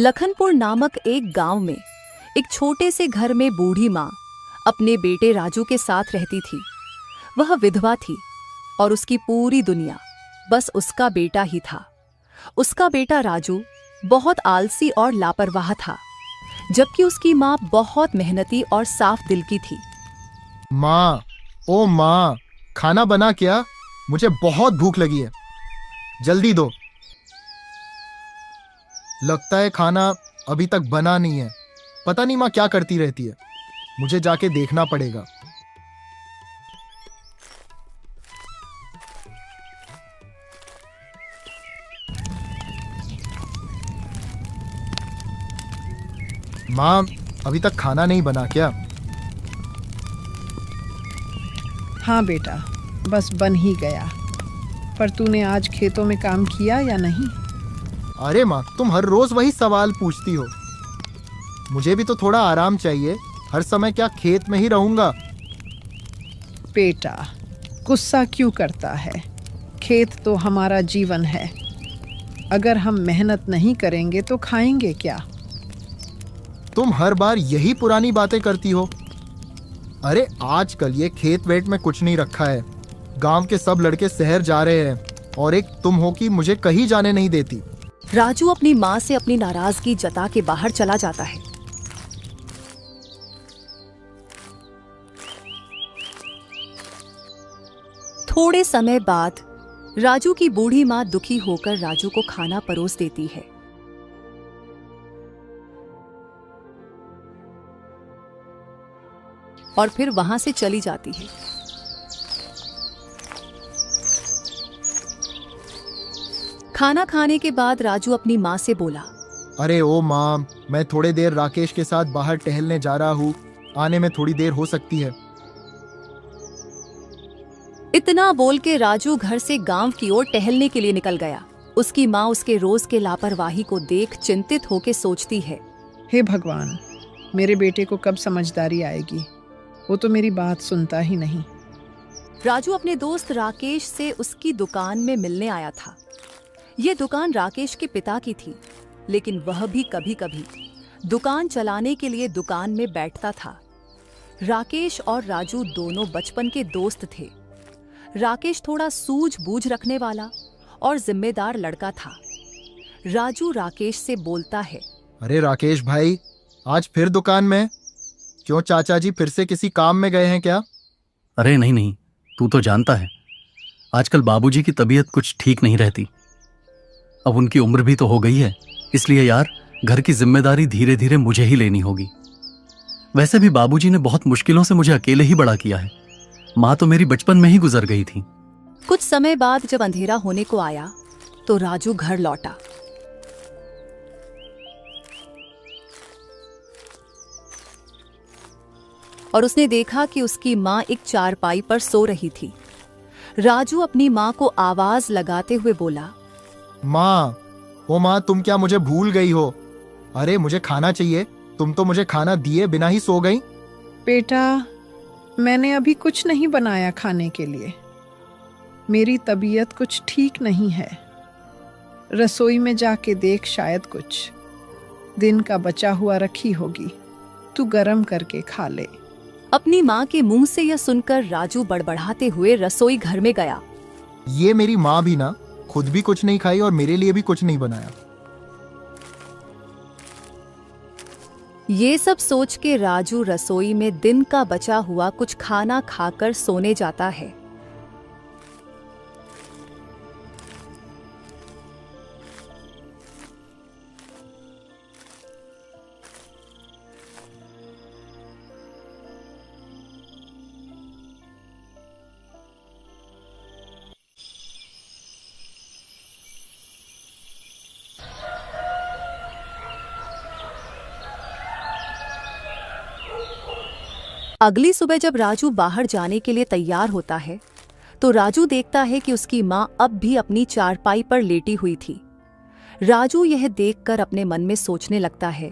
लखनपुर नामक एक गांव में एक छोटे से घर में बूढ़ी माँ अपने बेटे राजू के साथ रहती थी। वह विधवा थी और उसकी पूरी दुनिया बस उसका बेटा ही था। उसका बेटा राजू बहुत आलसी और लापरवाह था, जबकि उसकी माँ बहुत मेहनती और साफ दिल की थी। माँ, ओ माँ, खाना बना क्या? मुझे बहुत भूख लगी है, जल्दी दो। लगता है खाना अभी तक बना नहीं है। पता नहीं माँ क्या करती रहती है, मुझे जाके देखना पड़ेगा। माँ, अभी तक खाना नहीं बना क्या? हाँ बेटा, बस बन ही गया। पर तूने आज खेतों में काम किया या नहीं? अरे माँ, तुम हर रोज वही सवाल पूछती हो। मुझे भी तो थोड़ा आराम चाहिए। हर समय क्या खेत में ही रहूंगा? बेटा, गुस्सा क्यों करता है? खेत तो हमारा जीवन है। अगर हम मेहनत नहीं करेंगे तो खाएंगे क्या? तुम हर बार यही पुरानी बातें करती हो। अरे आजकल ये खेत वेट में कुछ नहीं रखा है। गांव के सब लड़के शहर जा रहे हैं और एक तुम हो कि मुझे कहीं जाने नहीं देती। राजू अपनी माँ से अपनी नाराजगी जता के बाहर चला जाता है। थोड़े समय बाद राजू की बूढ़ी माँ दुखी होकर राजू को खाना परोस देती है। और फिर वहां से चली जाती है। खाना खाने के बाद राजू अपनी माँ से बोला, अरे ओ माँ, मैं थोड़ी देर राकेश के साथ बाहर टहलने जा रहा हूँ। आने में थोड़ी देर हो सकती है। इतना बोल के राजू घर से गांव की ओर टहलने के लिए निकल गया। उसकी माँ उसके रोज के लापरवाही को देख चिंतित होकर सोचती है, हे भगवान, मेरे बेटे को कब समझदारी आएगी? वो तो मेरी बात सुनता ही नहीं। राजू अपने दोस्त राकेश से उसकी दुकान में मिलने आया था। ये दुकान राकेश के पिता की थी, लेकिन वह भी कभी कभी दुकान चलाने के लिए दुकान में बैठता था। राकेश और राजू दोनों बचपन के दोस्त थे। राकेश थोड़ा सूझबूझ रखने वाला और जिम्मेदार लड़का था। राजू राकेश से बोलता है, अरे राकेश भाई, आज फिर दुकान में? क्यों, चाचा जी फिर से किसी काम में गए हैं क्या? अरे नहीं नहीं, तू तो जानता है आजकल बाबूजी की तबीयत कुछ ठीक नहीं रहती। अब उनकी उम्र भी तो हो गई है, इसलिए यार घर की जिम्मेदारी धीरे धीरे मुझे ही लेनी होगी। वैसे भी बाबूजी ने बहुत मुश्किलों से मुझे अकेले ही बड़ा किया है। माँ तो मेरी बचपन में ही गुजर गई थी। कुछ समय बाद जब अंधेरा होने को आया तो राजू घर लौटा। और उसने देखा कि उसकी माँ एक चारपाई पर सो रही थी। राजू अपनी माँ को आवाज लगाते हुए बोला, माँ, ओ माँ, तुम क्या मुझे भूल गई हो? अरे मुझे खाना चाहिए। तुम तो मुझे खाना दिए बिना ही सो गई। बेटा, मैंने अभी कुछ नहीं बनाया खाने के लिए। मेरी तबीयत कुछ ठीक नहीं है। रसोई में जाके देख, शायद कुछ दिन का बचा हुआ रखी होगी। तू गरम करके खा ले। अपनी माँ के मुंह से यह सुनकर राजू बड़बड़ाते हुए रसोई घर में गया। ये मेरी माँ भी ना खुद भी कुछ नहीं खाई और मेरे लिए भी कुछ नहीं बनाया। ये सब सोच के राजू रसोई में दिन का बचा हुआ कुछ खाना खाकर सोने जाता है। अगली सुबह जब राजू बाहर जाने के लिए तैयार होता है तो राजू देखता है कि उसकी माँ अब भी अपनी चारपाई पर लेटी हुई थी। राजू यह देखकर अपने मन में सोचने लगता है,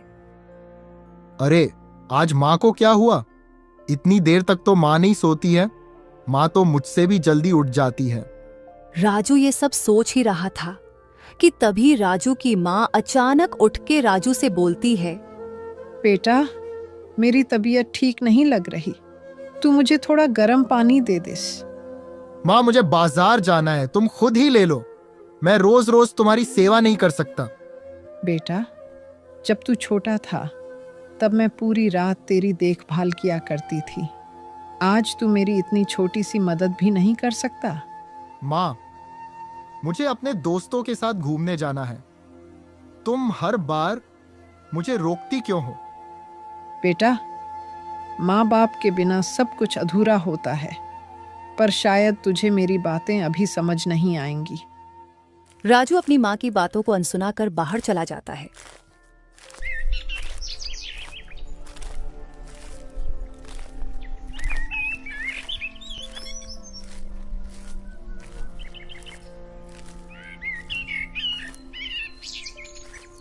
अरे आज माँ को क्या हुआ? इतनी देर तक तो माँ नहीं सोती है। माँ तो मुझसे भी जल्दी उठ जाती है। राजू ये सब सोच ही रहा था कि तभी राजू की माँ अचानक उठ के राजू से बोलती है। बेटा, मेरी तबीयत ठीक नहीं लग रही, तू मुझे थोड़ा गर्म पानी दे दे। माँ, मुझे बाजार जाना है, तुम खुद ही ले लो। मैं रोज रोज तुम्हारी सेवा नहीं कर सकता। बेटा, जब तू छोटा था तब मैं पूरी रात तेरी देखभाल किया करती थी। आज तू मेरी इतनी छोटी सी मदद भी नहीं कर सकता? माँ, मुझे अपने दोस्तों के साथ घूमने जाना है। तुम हर बार मुझे रोकती क्यों हो? बेटा, माँ बाप के बिना सब कुछ अधूरा होता है, पर शायद तुझे मेरी बातें अभी समझ नहीं आएंगी। राजू अपनी माँ की बातों को अनसुना कर बाहर चला जाता है।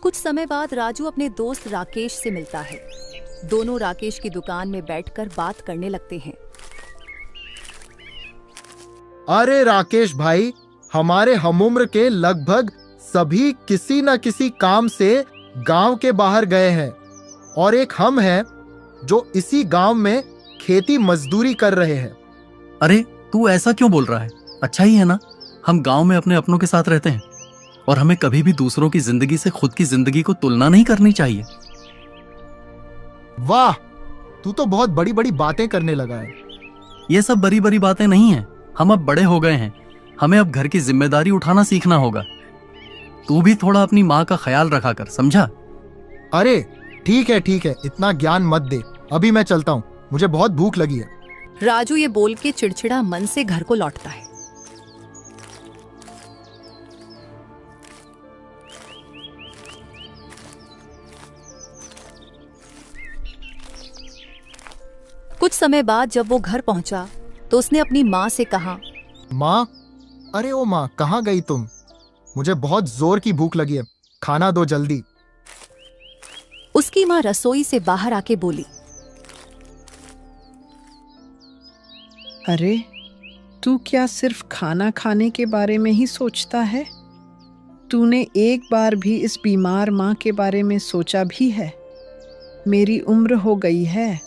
कुछ समय बाद राजू अपने दोस्त राकेश से मिलता है। दोनों राकेश की दुकान में बैठकर बात करने लगते हैं। अरे राकेश भाई, हमारे हमउम्र के लगभग सभी किसी न किसी काम से गांव के बाहर गए हैं, और एक हम हैं जो इसी गांव में खेती मजदूरी कर रहे हैं। अरे तू ऐसा क्यों बोल रहा है? अच्छा ही है ना, हम गांव में अपने अपनों के साथ रहते हैं और हमें कभी भी दूसरों की जिंदगी से खुद की जिंदगी को तुलना नहीं करनी चाहिए। वाह, तू तो बहुत बड़ी बड़ी बातें करने लगा है। ये सब बड़ी बड़ी बातें नहीं हैं। हम अब बड़े हो गए हैं, हमें अब घर की जिम्मेदारी उठाना सीखना होगा। तू भी थोड़ा अपनी माँ का ख्याल रखा कर, समझा? अरे ठीक है, इतना ज्ञान मत दे। अभी मैं चलता हूँ, मुझे बहुत भूख लगी है। राजू ये बोल के चिड़चिड़ा मन से घर को लौटता है। कुछ समय बाद जब वो घर पहुंचा तो उसने अपनी माँ से कहा। माँ, अरे ओ माँ, कहाँ गई तुम? मुझे बहुत जोर की भूख लगी है, खाना दो जल्दी। उसकी माँ रसोई से बाहर आके बोली। अरे, तू क्या सिर्फ खाना खाने के बारे में ही सोचता है? तूने एक बार भी इस बीमार माँ के बारे में सोचा भी है? मेरी उम्र हो गई है,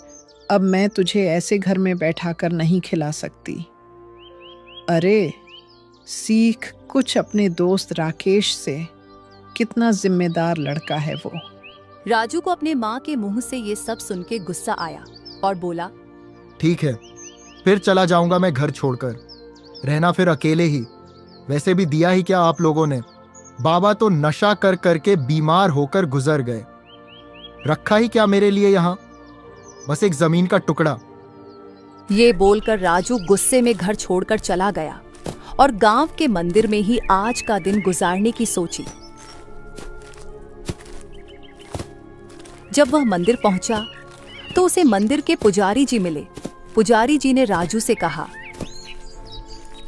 अब मैं तुझे ऐसे घर में बैठा कर नहीं खिला सकती। अरे, सीख कुछ अपने दोस्त राकेश से। कितना जिम्मेदार लड़का है वो। राजू को अपने माँ के मुंह से ये सब सुन के गुस्सा आया और बोला। ठीक है, फिर चला जाऊंगा मैं घर छोड़कर। रहना फिर अकेले ही। वैसे भी दिया ही क्या आप लोगों ने? बाबा तो नशा कर करके बीमार होकर गुजर गए। रखा ही क्या मेरे लिए यहाँ? बस एक जमीन का टुकड़ा। ये बोलकर राजू गुस्से में घर छोड़कर चला गया और गांव के मंदिर में ही आज का दिन गुजारने की सोची। जब वह मंदिर पहुंचा तो उसे मंदिर के पुजारी जी मिले। पुजारी जी ने राजू से कहा।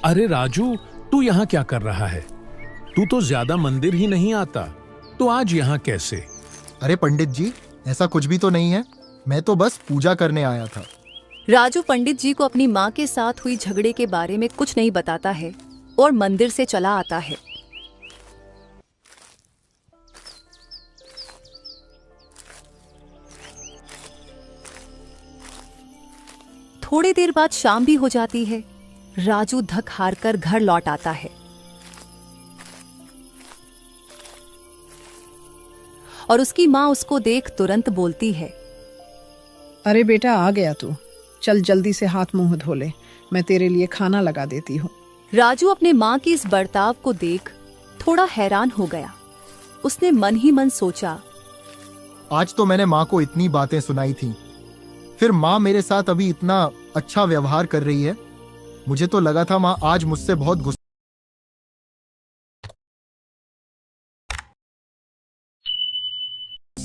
अरे राजू, तू यहाँ क्या कर रहा है? तू तो ज्यादा मंदिर ही नहीं आता, तो आज यहाँ कैसे? अरे पंडित जी, ऐसा कुछ भी तो नहीं है, मैं तो बस पूजा करने आया था। राजू पंडित जी को अपनी माँ के साथ हुई झगड़े के बारे में कुछ नहीं बताता है और मंदिर से चला आता है। थोड़ी देर बाद शाम भी हो जाती है। राजू थक हार कर घर लौट आता है और उसकी माँ उसको देख तुरंत बोलती है। अरे बेटा, आ गया तू। चल जल्दी से हाथ मुंह धो ले, मैं तेरे लिए खाना लगा देती हूँ। राजू अपने माँ की इस बर्ताव को देख थोड़ा हैरान हो गया। उसने मन ही मन सोचा, आज तो मैंने माँ को इतनी बातें सुनाई थी, फिर माँ मेरे साथ अभी इतना अच्छा व्यवहार कर रही है। मुझे तो लगा था माँ आज मुझसे बहुत गुस्सा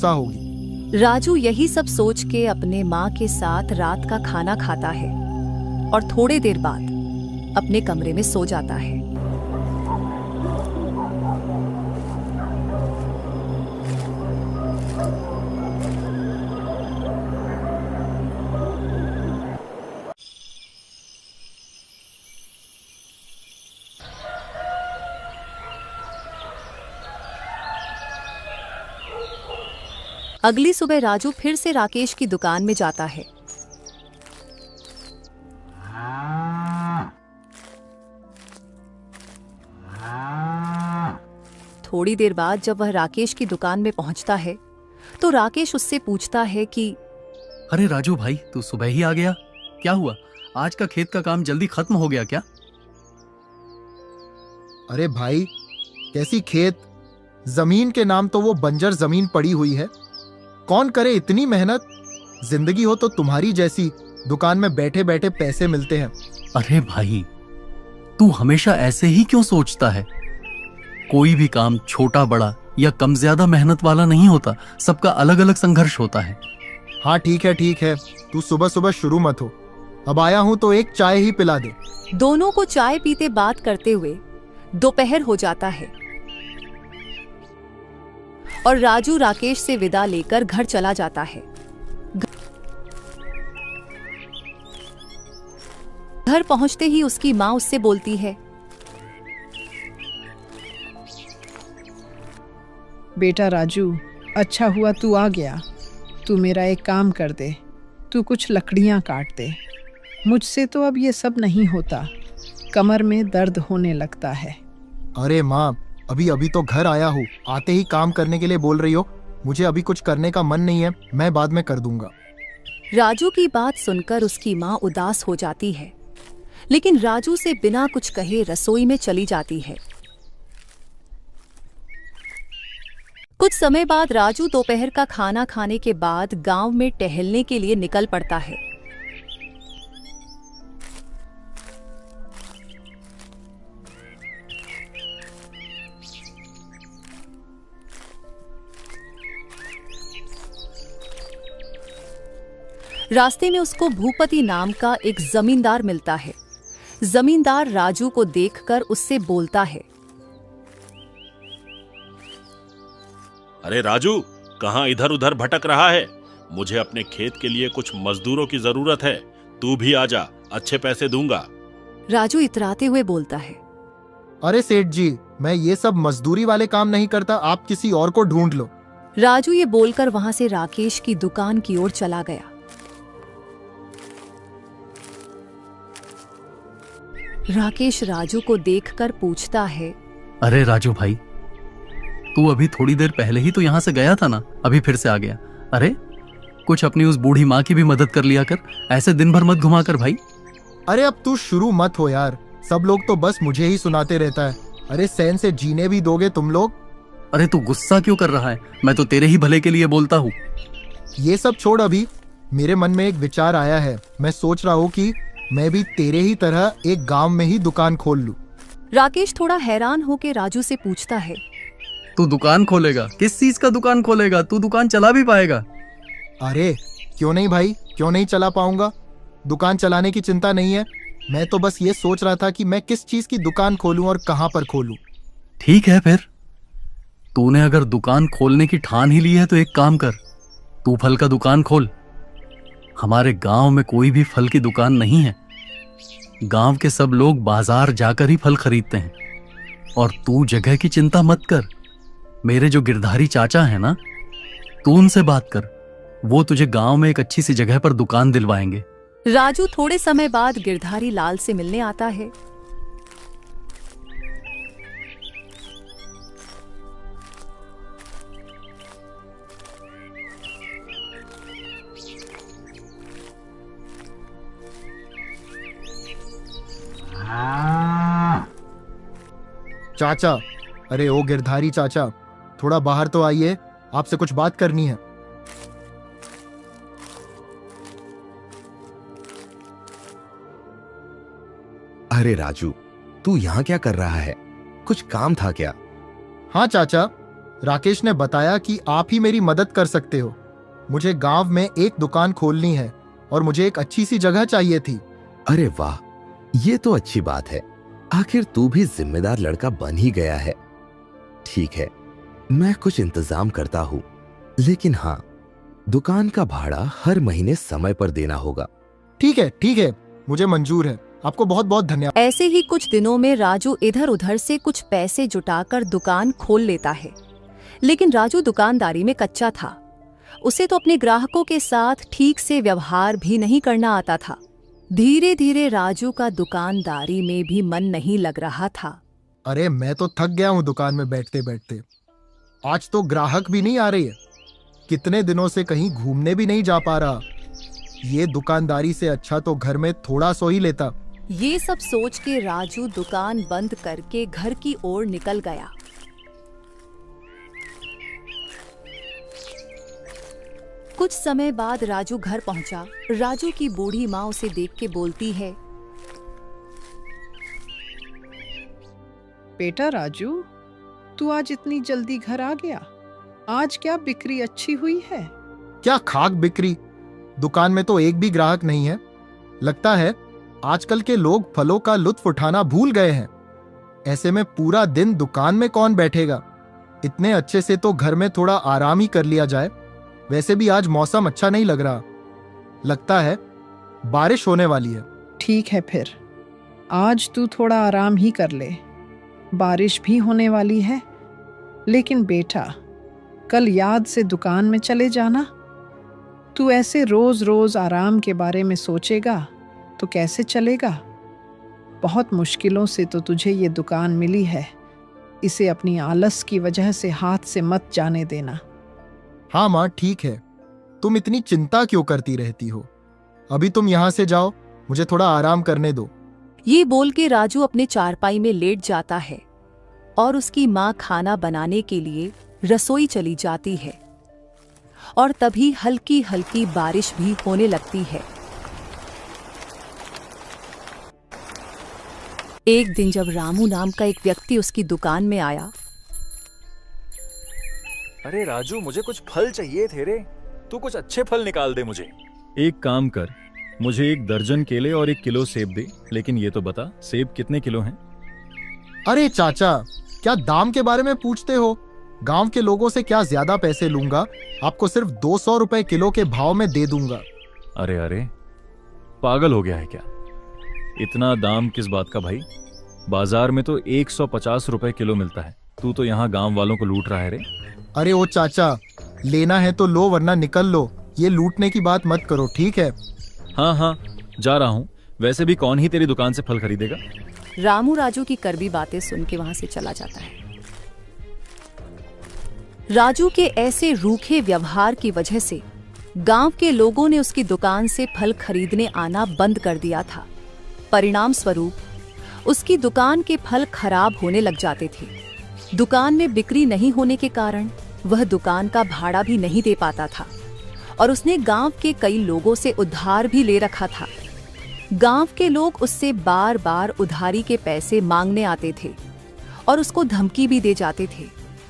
होगी। राजू यही सब सोच के अपने माँ के साथ रात का खाना खाता है और थोड़ी देर बाद अपने कमरे में सो जाता है। अगली सुबह राजू फिर से राकेश की दुकान में जाता है। थोड़ी देर बाद जब वह राकेश की दुकान में पहुंचता है तो राकेश उससे पूछता है कि अरे राजू भाई, तू सुबह ही आ गया? क्या हुआ, आज का खेत का काम जल्दी खत्म हो गया क्या? अरे भाई, कैसी खेत? जमीन के नाम तो वो बंजर जमीन पड़ी हुई है। कौन करे इतनी मेहनत? जिंदगी हो तो तुम्हारी जैसी, दुकान में बैठे बैठे पैसे मिलते हैं। अरे भाई, तू हमेशा ऐसे ही क्यों सोचता है? कोई भी काम छोटा बड़ा या कम ज्यादा मेहनत वाला नहीं होता, सबका अलग अलग संघर्ष होता है। हाँ ठीक है, तू सुबह सुबह शुरू मत हो। अब आया हूं तो एक चाय ही पिला दे। दोनों को चाय पीते बात करते हुए दोपहर हो जाता है और राजू राकेश से विदा लेकर घर चला जाता है। घर पहुंचते ही उसकी मां उससे बोलती है, बेटा राजू, अच्छा हुआ तू आ गया। तू मेरा एक काम कर दे, तू कुछ लकड़ियां काट दे। मुझसे तो अब ये सब नहीं होता, कमर में दर्द होने लगता है। अरे माँ, अभी तो घर आया हूँ, आते ही काम करने के लिए बोल रही हो? मुझे अभी कुछ करने का मन नहीं है, मैं बाद में कर दूंगा। राजू की बात सुनकर उसकी मां उदास हो जाती है, लेकिन राजू से बिना कुछ कहे रसोई में चली जाती है। कुछ समय बाद राजू दोपहर का खाना खाने के बाद गांव में टहलने के लिए निकल पड़ता है। रास्ते में उसको भूपति नाम का एक जमींदार मिलता है। जमींदार राजू को देखकर उससे बोलता है, अरे राजू, कहाँ इधर उधर भटक रहा है? मुझे अपने खेत के लिए कुछ मजदूरों की जरूरत है, तू भी आजा, अच्छे पैसे दूंगा। राजू इतराते हुए बोलता है, अरे सेठ जी, मैं ये सब मजदूरी वाले काम नहीं करता, आप किसी और को ढूंढ लो। राजू ये बोलकर वहां से राकेश की दुकान की ओर चला गया। राकेश राजू को देखकर पूछता है, अरे राजू भाई, तू अभी थोड़ी देर पहले ही तो यहाँ से गया था ना, अभी फिर से आ गया? अरे कुछ अपनी उस बूढ़ी माँ की भी मदद कर लिया कर, ऐसे दिन भर मत घुमा कर भाई। अरे अब तू शुरू मत हो यार, सब लोग तो बस मुझे ही सुनाते रहता है। अरे सहन से जीने भी दोगे तुम लोग? अरे तू गुस्सा क्यों कर रहा है? मैं तो तेरे ही भले के लिए बोलता हूँ। ये सब छोड़, अभी मेरे मन में एक विचार आया है। मैं सोच रहा हूँ कि मैं भी तेरे ही तरह एक गांव में ही दुकान खोल लूं। राकेश थोड़ा हैरान होकर राजू से पूछता है, तू दुकान खोलेगा? किस चीज का दुकान खोलेगा? तू दुकान चला भी पाएगा? अरे क्यों नहीं भाई, क्यों नहीं चला पाऊंगा? दुकान चलाने की चिंता नहीं है। मैं तो बस ये सोच रहा था कि मैं किस चीज की दुकान खोलूं और कहां पर खोलूं। ठीक है, फिर तूने अगर दुकान खोलने की ठान ही ली है तो एक काम कर, तू फल का दुकान खोल। हमारे गांव में कोई भी फल की दुकान नहीं है। गांव के सब लोग बाजार जाकर ही फल खरीदते हैं। और तू जगह की चिंता मत कर। मेरे जो गिरधारी चाचा है ना, तू उनसे बात कर, वो तुझे गांव में एक अच्छी सी जगह पर दुकान दिलवाएंगे। राजू थोड़े समय बाद गिरधारी लाल से मिलने आता है। चाचा, अरे ओ गिरधारी चाचा, थोड़ा बाहर तो आइए, आपसे कुछ बात करनी है। अरे राजू, तू यहाँ क्या कर रहा है? कुछ काम था क्या? हाँ चाचा, राकेश ने बताया कि आप ही मेरी मदद कर सकते हो। मुझे गांव में एक दुकान खोलनी है और मुझे एक अच्छी सी जगह चाहिए थी। अरे वाह, ये तो अच्छी बात है। आखिर तू भी जिम्मेदार लड़का बन ही गया है। ठीक है, मैं कुछ इंतजाम करता हूँ, लेकिन हाँ, दुकान का भाड़ा हर महीने समय पर देना होगा। ठीक है, मुझे मंजूर है। आपको बहुत बहुत धन्यवाद। ऐसे ही कुछ दिनों में राजू इधर उधर से कुछ पैसे जुटाकर दुकान खोल लेता है। लेकिन राजू दुकानदारी में कच्चा था उसे तो अपने ग्राहकों के साथ ठीक से व्यवहार भी नहीं करना आता था। धीरे धीरे राजू का दुकानदारी में भी मन नहीं लग रहा था। अरे मैं तो थक गया हूँ दुकान में बैठते बैठते। आज तो ग्राहक भी नहीं आ रही है। कितने दिनों से कहीं घूमने भी नहीं जा पा रहा। ये दुकानदारी से अच्छा तो घर में थोड़ा सो ही लेता। ये सब सोच के राजू दुकान बंद करके घर की ओर निकल गया। कुछ समय बाद राजू घर पहुंचा। राजू की बूढ़ी माँ उसे देख के बोलती है, बेटा राजू, तू आज इतनी जल्दी घर आ गया। आज क्या बिक्री अच्छी हुई है? क्या खाक बिक्री? दुकान में तो एक भी ग्राहक नहीं है। लगता है आजकल के लोग फलों का लुत्फ उठाना भूल गए हैं। ऐसे में पूरा दिन दुकान में कौन बैठेगा? इतने अच्छे से तो घर में थोड़ा आराम ही कर लिया जाए। वैसे भी आज मौसम अच्छा नहीं लग रहा। लगता है बारिश होने वाली है। ठीक है, फिर आज तू थोड़ा आराम ही कर ले। बारिश भी होने वाली है। लेकिन बेटा, कल याद से दुकान में चले जाना। तू ऐसे रोज रोज आराम के बारे में सोचेगा तो कैसे चलेगा? बहुत मुश्किलों से तो तुझे ये दुकान मिली है। इसे अपनी आलस की वजह से हाथ से मत जाने देना। हाँ माँ, ठीक है। तुम इतनी चिंता क्यों करती रहती हो? अभी तुम यहाँ से जाओ, मुझे थोड़ा आराम करने दो। ये बोल के राजू अपने चारपाई में लेट जाता है और उसकी माँ खाना बनाने के लिए रसोई चली जाती है। और तभी हल्की हल्की बारिश भी होने लगती है। एक दिन जब रामू नाम का एक व्यक्ति उसकी दुकान में आया। अरे राजू, मुझे कुछ फल चाहिए थे रे। तू कुछ अच्छे फल निकाल दे मुझे। एक काम कर, मुझे 1 दर्जन केले और 1 किलो सेब दे। लेकिन ये तो बता, सेब कितने किलो हैं? अरे चाचा, क्या दाम के बारे में पूछते हो? गांव के लोगों से क्या ज्यादा पैसे लूंगा? आपको सिर्फ 200 रुपए किलो के भाव में दे दूंगा। अरे अरे, पागल हो गया है क्या? इतना दाम किस बात का भाई? बाजार में तो 150 रुपए किलो मिलता है। तू तो यहाँ गांव वालों को लूट रहा है रे। अरे ओ चाचा, लेना है तो लो, वरना निकल लो। ये लूटने की बात मत करो, ठीक है? हाँ हाँ, जा रहा हूँ। वैसे भी कौन ही तेरी दुकान से फल खरीदेगा? रामू राजू की कड़वी बातें सुन के वहां से चला जाता है। राजू के ऐसे रूखे व्यवहार की वजह से गांव के लोगों ने उसकी दुकान से फल खरीदने आना बंद कर दिया था। परिणाम स्वरूप उसकी दुकान के फल खराब होने लग जाते थे। दुकान में बिक्री नहीं होने के कारण वह दुकान का भाड़ा भी नहीं दे पाता था और उसने गांव के कई लोगों से उधार भी ले रखा था। गांव के लोग उससे बार बार उधारी के पैसे मांगने आते थे और उसको धमकी भी दे जाते थे।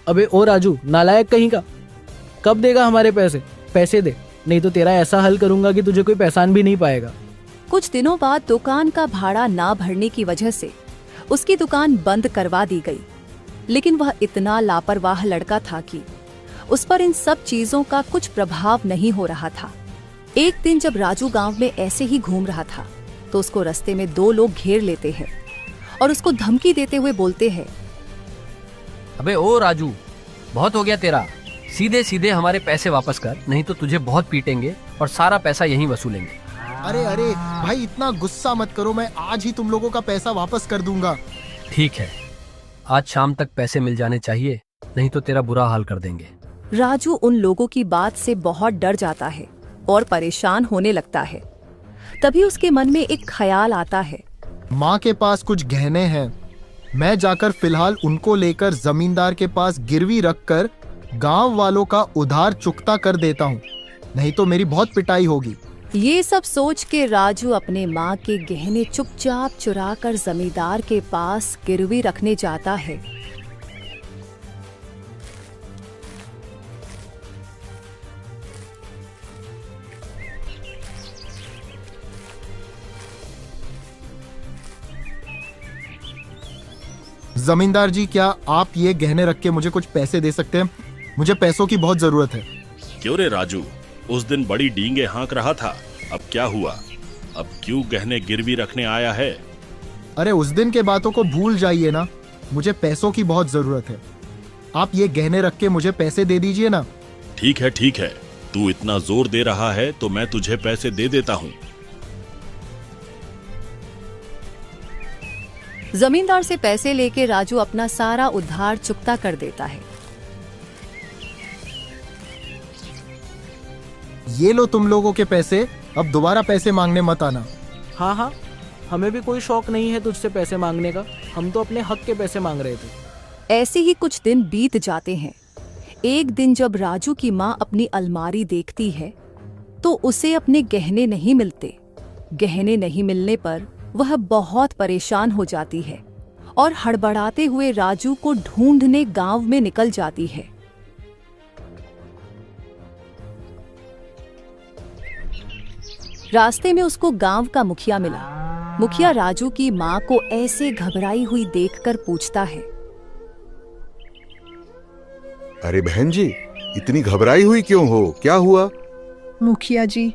अबे ओ राजू, नालायक कहीं का, कब देगा हमारे पैसे? पैसे दे, नहीं तो तेरा ऐसा हल करूंगा कि तुझे कोई पहचान भी नहीं पाएगा। कुछ दिनों बाद दुकान का भाड़ा ना भरने की वजह से उसकी दुकान बंद करवा दी गई। लेकिन वह इतना लापरवाह लड़का था कि उस पर इन सब चीजों का कुछ प्रभाव नहीं हो रहा था। एक दिन जब राजू गांव में ऐसे ही घूम रहा था तो उसको रास्ते में 2 लोग घेर लेते हैं और उसको धमकी देते हुए बोलते हैं, अबे ओ राजू, बहुत हो गया तेरा। सीधे सीधे हमारे पैसे वापस कर, नहीं तो तुझे बहुत पीटेंगे और सारा पैसा यहीं वसूलेंगे। अरे अरे भाई, इतना गुस्सा मत करो। मैं आज ही तुम लोगों का पैसा वापस कर दूंगा। ठीक है, आज शाम तक पैसे मिल जाने चाहिए, नहीं तो तेरा बुरा हाल कर देंगे। राजू उन लोगों की बात से बहुत डर जाता है और परेशान होने लगता है। तभी उसके मन में एक ख्याल आता है। माँ के पास कुछ गहने हैं, मैं जाकर फिलहाल उनको लेकर जमींदार के पास गिरवी रखकर गांव वालों का उधार चुकता कर देता हूँ, नहीं तो मेरी बहुत पिटाई होगी। ये सब सोच के राजू अपने माँ के गहने चुपचाप चुरा कर जमींदार के पास गिरवी रखने जाता है। जमींदार जी, क्या आप ये गहने रख के मुझे कुछ पैसे दे सकते हैं? मुझे पैसों की बहुत जरूरत है। क्यों रे राजू, उस दिन बड़ी डींगे हाँक रहा था, अब क्या हुआ? अब क्यों गहने गिरवी रखने आया है? अरे उस दिन के बातों को भूल जाइए ना, मुझे पैसों की बहुत जरूरत है। आप ये गहने रख के मुझे पैसे दे दीजिए ना। ठीक है, तू इतना जोर दे रहा है तो मैं तुझे पैसे दे देता हूँ। जमींदार से पैसे लेके राजू अपना सारा उधार चुकता कर देता है। ये लो तुम लोगों के पैसे, अब दोबारा पैसे मांगने मत आना। हाँ हाँ, हमें भी कोई शौक नहीं है तुझसे पैसे मांगने का, हम तो अपने हक के पैसे मांग रहे थे। ऐसे ही कुछ दिन बीत जाते हैं। एक दिन जब राजू की माँ अपनी अलमारी देखती है तो उसे अपने गहने नहीं मिलते। गहने नहीं मिलने पर वह बहुत परेशान हो जाती है और हड़बड़ाते हुए राजू को ढूंढने गांव में निकल जाती है। रास्ते में उसको गांव का मुखिया मिला। मुखिया राजू की माँ को ऐसे घबराई हुई देखकर पूछता है, अरे बहन जी, इतनी घबराई हुई क्यों हो, क्या हुआ? मुखिया जी,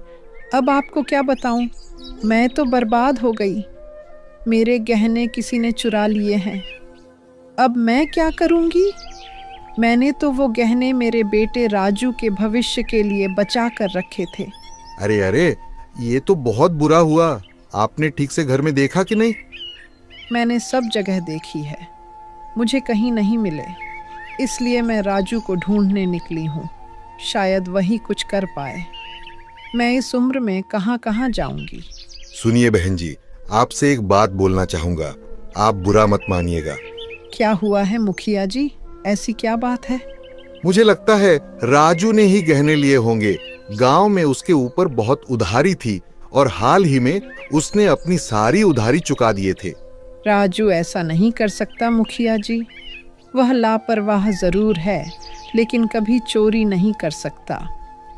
अब आपको क्या बताऊं, मैं तो बर्बाद हो गई। मेरे गहने किसी ने चुरा लिए हैं। अब मैं क्या करूंगी? मैंने तो वो गहने मेरे बेटे राजू के भविष्य के लिए बचा कर रखे थे। अरे अरे, ये तो बहुत बुरा हुआ। आपने ठीक से घर में देखा कि नहीं? मैंने सब जगह देखी है, मुझे कहीं नहीं मिले, इसलिए मैं राजू को ढूंढने निकली हूँ। शायद वही कुछ कर पाए। मैं इस उम्र में कहाँ कहाँ जाऊंगी। सुनिए बहन जी, आपसे एक बात बोलना चाहूंगा, आप बुरा मत मानिएगा। क्या हुआ है मुखिया जी, ऐसी क्या बात है? मुझे लगता है राजू ने ही गहने लिए होंगे। गांव में उसके ऊपर बहुत उधारी थी और हाल ही में उसने अपनी सारी उधारी चुका दिए थे। राजू ऐसा नहीं कर सकता मुखिया जी, वह लापरवाह जरूर है लेकिन कभी चोरी नहीं कर सकता।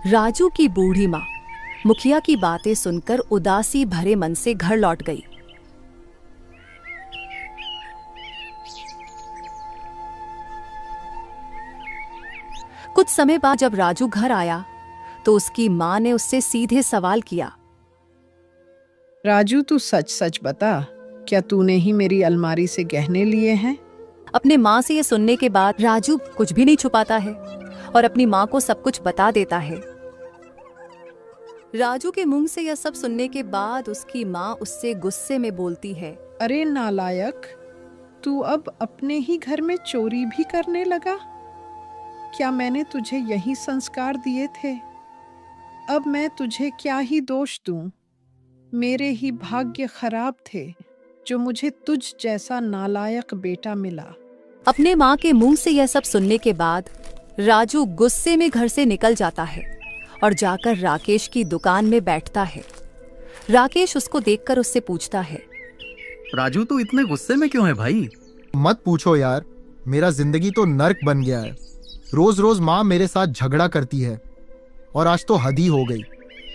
राजू की बूढ़ी माँ मुखिया की बातें सुनकर उदासी भरे मन से घर लौट गई। कुछ समय बाद जब राजू घर आया तो उसकी माँ ने उससे सीधे सवाल किया, राजू तू सच सच बता, क्या तूने ही मेरी अलमारी से गहने लिए हैं? अपने माँ से ये सुनने के बाद राजू कुछ भी नहीं छुपाता है और अपनी माँ को सब कुछ बता देता है। राजू के मुंह से यह सब सुनने के बाद उसकी माँ उससे गुस्से में बोलती है, अरे नालायक, तू अब अपने ही घर में चोरी भी करने लगा? क्या मैंने तुझे यही संस्कार दिए थे? अब मैं तुझे क्या ही दोष दूं? मेरे ही भाग्य खराब थे जो मुझे तुझ जैसा नालायक बेटा मिला। अपने माँ के मुंह से यह सब सुनने के बाद राजू गुस्से में घर से निकल जाता है और जाकर राकेश की दुकान में बैठता है। राकेश उसको देखकर उससे पूछता है, राजू तू इतने गुस्से में क्यों है भाई? मत पूछो यार, मेरा जिंदगी तो नर्क बन गया है। रोज रोज माँ मेरे साथ झगड़ा करती है और आज तो हद ही हो गई।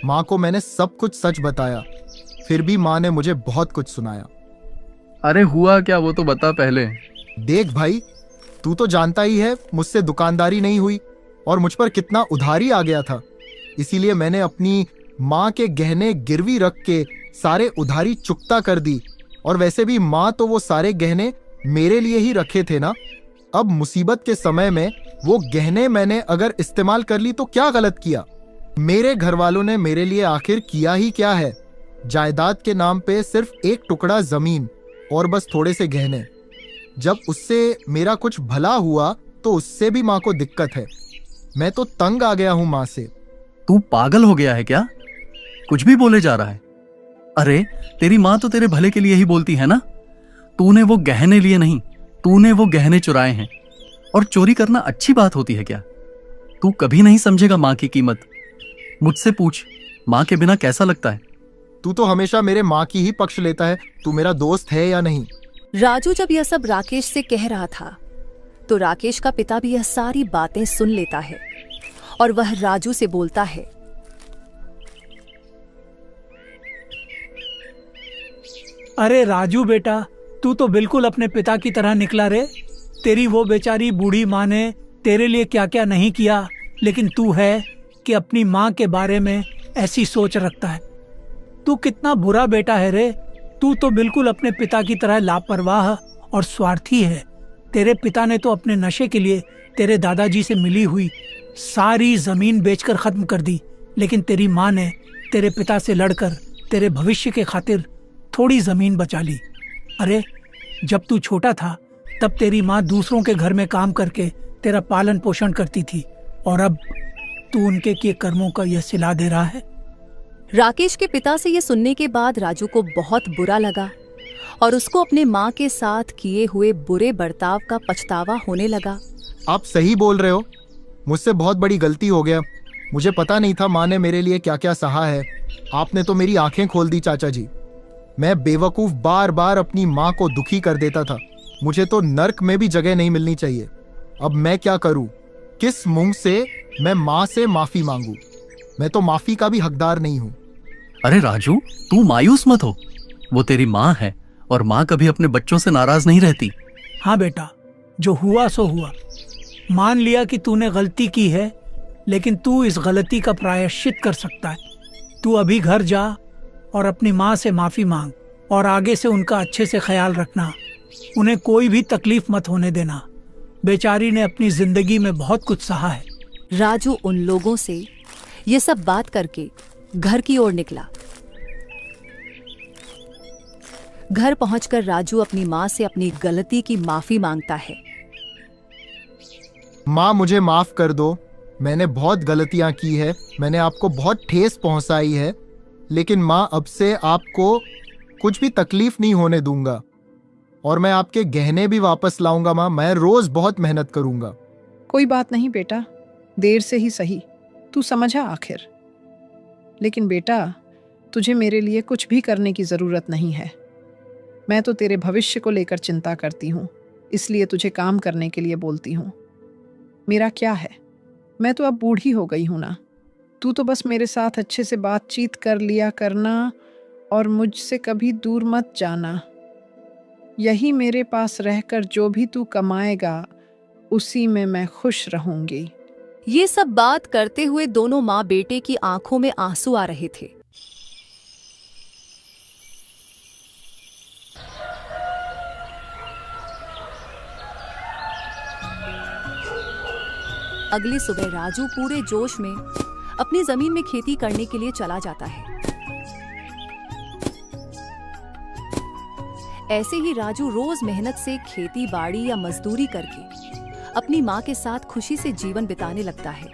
माँ को मैंने सब कुछ सच बताया, फिर भी माँ ने मुझे बहुत कुछ सुनाया। अरे हुआ क्या वो तो बता पहले। देख भाई, तू तो जानता ही है मुझसे दुकानदारी नहीं हुई और मुझ पर कितना उधारी आ गया था। इसीलिए मैंने अपनी माँ के गहने गिरवी रख के सारे उधारी चुकता कर दी। और वैसे भी माँ तो वो सारे गहने मेरे लिए ही रखे थे ना। अब मुसीबत के समय में वो गहने मैंने अगर इस्तेमाल कर ली तो क्या गलत किया? मेरे घर वालों ने मेरे लिए आखिर किया ही क्या है? जायदाद के नाम पे सिर्फ एक टुकड़ा जमीन और बस थोड़े से गहने। जब उससे मेरा कुछ भला हुआ तो उससे भी माँ को दिक्कत है। मैं तो तंग आ गया हूं माँ से। तू पागल हो गया है क्या? कुछ भी बोले जा रहा है। अरे तेरी माँ तो तेरे भले के लिए ही बोलती है ना। तूने वो गहने लिए नहीं, तूने वो गहने चुराए हैं। और चोरी करना अच्छी बात होती है क्या? तू कभी नहीं समझेगा माँ की कीमत। मुझसे पूछ, माँ के बिना कैसा लगता है? तू तो हमेशा मेरे माँ की ही पक्ष लेता है। तू मेरा दोस्त है या नहीं? राजू जब यह सब राकेश से कह रहा था तो राकेश का पिता भी यह सारी बातें सुन लेता है और वह राजू से बोलता है, अरे राजू बेटा, तू तो बिल्कुल अपने पिता की तरह निकला रे। तेरी वो बेचारी बूढ़ी माँ ने तेरे लिए क्या क्या नहीं किया, लेकिन तू है कि अपनी माँ के बारे में ऐसी सोच रखता है। तू कितना बुरा बेटा है रे। तू तो बिल्कुल अपने पिता की तरह लापरवाह और स्वार्थी है। तेरे पिता ने तो अपने नशे के लिए तेरे दादाजी से मिली हुई सारी जमीन बेचकर खत्म कर दी, लेकिन तेरी माँ ने तेरे पिता से लड़कर तेरे भविष्य के खातिर थोड़ी जमीन बचा ली। अरे जब तू छोटा था तब तेरी माँ दूसरों के घर में काम करके तेरा पालन पोषण करती थी, और अब तू उनके किए कर्मों का यह सिला दे रहा है। राकेश के पिता से यह सुनने के बाद राजू को बहुत बुरा लगा और उसको अपने माँ के साथ किए हुए बुरे बर्ताव का पछतावा होने लगा। आप सही बोल रहे हो, मुझसे बहुत बड़ी गलती हो गया। मुझे पता नहीं था माँ ने मेरे लिए क्या क्या सहा है। आपने तो मेरी आंखें खोल दी चाचा जी। मैं बेवकूफ बार बार अपनी माँ को दुखी कर देता था। मुझे तो नर्क में भी जगह नहीं मिलनी चाहिए। अब मैं क्या करूं? किस मुंह से मैं माँ से माफी मांगू? मैं तो माफी का भी हकदार नहीं हूं। अरे राजू, तू मायूस मत हो। वो तेरी माँ है और माँ कभी अपने बच्चों से नाराज नहीं रहती। हाँ बेटा, जो हुआ सो हुआ। मान लिया कि तूने गलती की है, लेकिन तू इस गलती का प्रायश्चित कर सकता है। तू अभी घर जा और अपनी माँ से माफी मांग, और आगे से उनका अच्छे से ख्याल रखना। उन्हें कोई भी तकलीफ मत होने देना। बेचारी ने अपनी जिंदगी में बहुत कुछ सहा है। राजू उन लोगों से ये सब बात करके घर की ओर निकला। घर पहुंचकर राजू अपनी माँ से अपनी गलती की माफी मांगता है। माँ, मुझे माफ कर दो। मैंने बहुत गलतियां की है। मैंने आपको बहुत ठेस पहुंचाई है, लेकिन माँ अब से आपको कुछ भी तकलीफ नहीं होने दूंगा, और मैं आपके गहने भी वापस लाऊंगा। माँ, मैं रोज बहुत मेहनत करूंगा। कोई बात नहीं बेटा, देर से ही सही, तू समझा आखिर। लेकिन बेटा, तुझे मेरे लिए कुछ भी करने की जरूरत नहीं है। मैं तो तेरे भविष्य को लेकर चिंता करती हूँ, इसलिए तुझे काम करने के लिए बोलती हूँ। मेरा क्या है, मैं तो अब बूढ़ी हो गई हूं ना। तू तो बस मेरे साथ अच्छे से बातचीत कर लिया करना और मुझसे कभी दूर मत जाना। यही मेरे पास रहकर जो भी तू कमाएगा उसी में मैं खुश रहूंगी। ये सब बात करते हुए दोनों माँ बेटे की आंखों में आंसू आ रहे थे। अगली सुबह राजू पूरे जोश में अपनी जमीन में खेती करने के लिए चला जाता है। ऐसे ही राजू रोज मेहनत से खेती बाड़ी या मजदूरी करके अपनी माँ के साथ खुशी से जीवन बिताने लगता है।